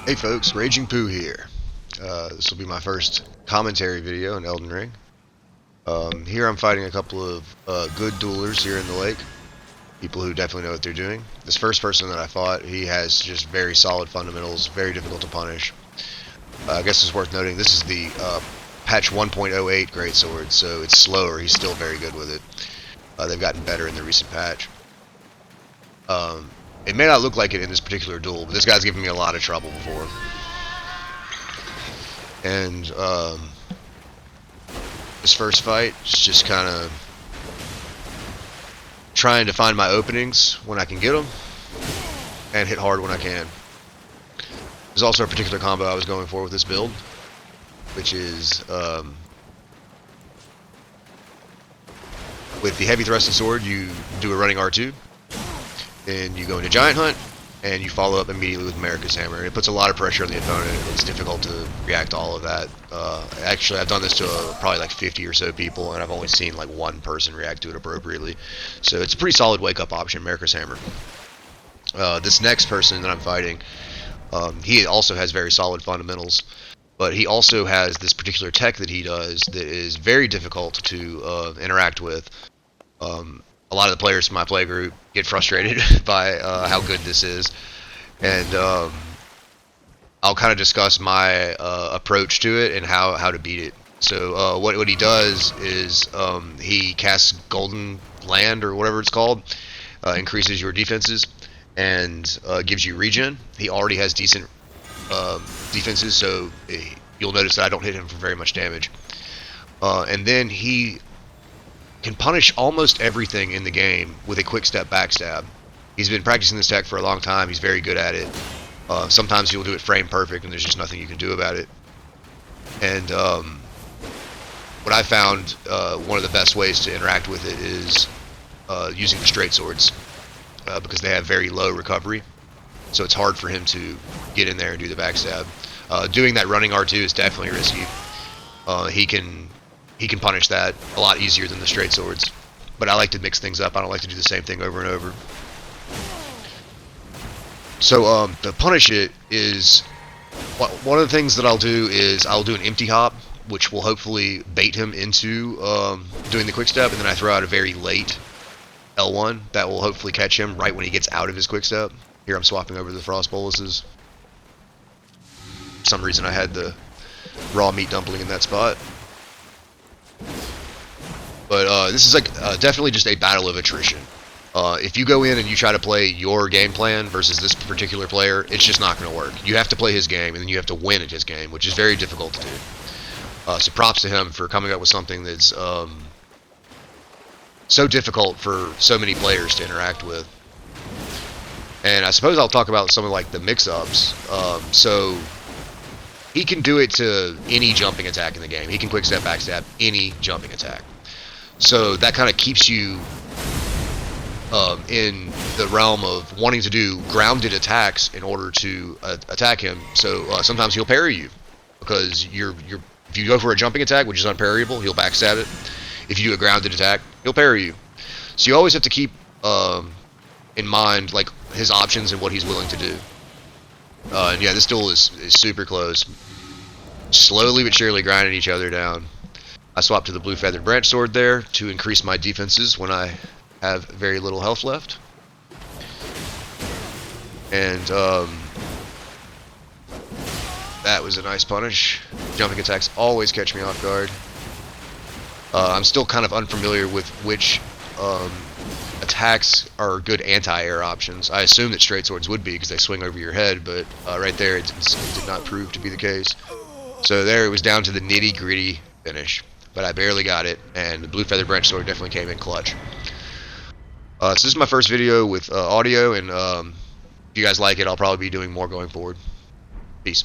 Hey folks, Raging Poo here. This will be my first commentary video in Elden Ring. Here I'm fighting a couple of good duelers here in the lake. People who definitely know what they're doing. This first person that I fought, he has just very solid fundamentals, very difficult to punish. I guess it's worth noting, this is the patch 1.08 greatsword, so it's slower. He's still very good with it. They've gotten better in the recent patch. It may not look like it in this particular duel, but this guy's given me a lot of trouble before. And this first fight is just kind of trying to find my openings when I can get them and hit hard when I can. There's also a particular combo I was going for with this build, which is with the heavy thrusting sword, you do a running R2, then you go into Giant Hunt, and you follow up immediately with America's Hammer. It puts a lot of pressure on the opponent. It's difficult to react to all of that. Actually, I've done this to probably like 50 or so people, and I've only seen like one person react to it appropriately. So it's a pretty solid wake-up option, America's Hammer. This next person that I'm fighting, he also has very solid fundamentals, but he also has this particular tech that he does that is very difficult to interact with. A lot of the players in my play group get frustrated by how good this is, and I'll kind of discuss my approach to it and how to beat it. So what he does is he casts Golden Land, or whatever it's called, increases your defenses, and gives you regen. He already has decent defenses, so you'll notice that I don't hit him for very much damage. And then he can punish almost everything in the game with a quick step backstab. He's been practicing this tech for a long time. He's very good at it. Sometimes he'll do it frame perfect, and there's just nothing you can do about it. And what I found one of the best ways to interact with it is using the straight swords, because they have very low recovery, so it's hard for him to get in there and do the backstab. Doing that running R2 is definitely risky. He can punish that a lot easier than the straight swords, but I like to mix things up. I don't like to do the same thing over and over. So to punish it is, one of the things that I'll do is I'll do an empty hop, which will hopefully bait him into doing the quick step, and then I throw out a very late L1 that will hopefully catch him right when he gets out of his quick step. Here I'm swapping over the frost boluses. For some reason I had the raw meat dumpling in that spot. But this is like definitely just a battle of attrition. If you go in and you try to play your game plan versus this particular player, it's just not going to work. You have to play his game, and then you have to win at his game, which is very difficult to do. So props to him for coming up with something that's so difficult for so many players to interact with. And I suppose I'll talk about some of like the mix-ups. So he can do it to any jumping attack in the game. He can quick step, backstab any jumping attack. So that kind of keeps you in the realm of wanting to do grounded attacks in order to attack him. So sometimes he'll parry you, because if you go for a jumping attack, which is unparryable, he'll backstab it. If you do a grounded attack, he'll parry you. So you always have to keep in mind like his options and what he's willing to do. And yeah, this duel is super close. Slowly but surely grinding each other down. I swapped to the blue feathered branch sword there to increase my defenses when I have very little health left. And that was a nice punish. Jumping attacks always catch me off guard. I'm still kind of unfamiliar with which attacks are good anti-air options. I assume that straight swords would be, because they swing over your head, but right there it did not prove to be the case. So there it was down to the nitty-gritty finish, but I barely got it, and the blue feathered branch sword definitely came in clutch. So this is my first video with audio, and if you guys like it, I'll probably be doing more going forward. Peace.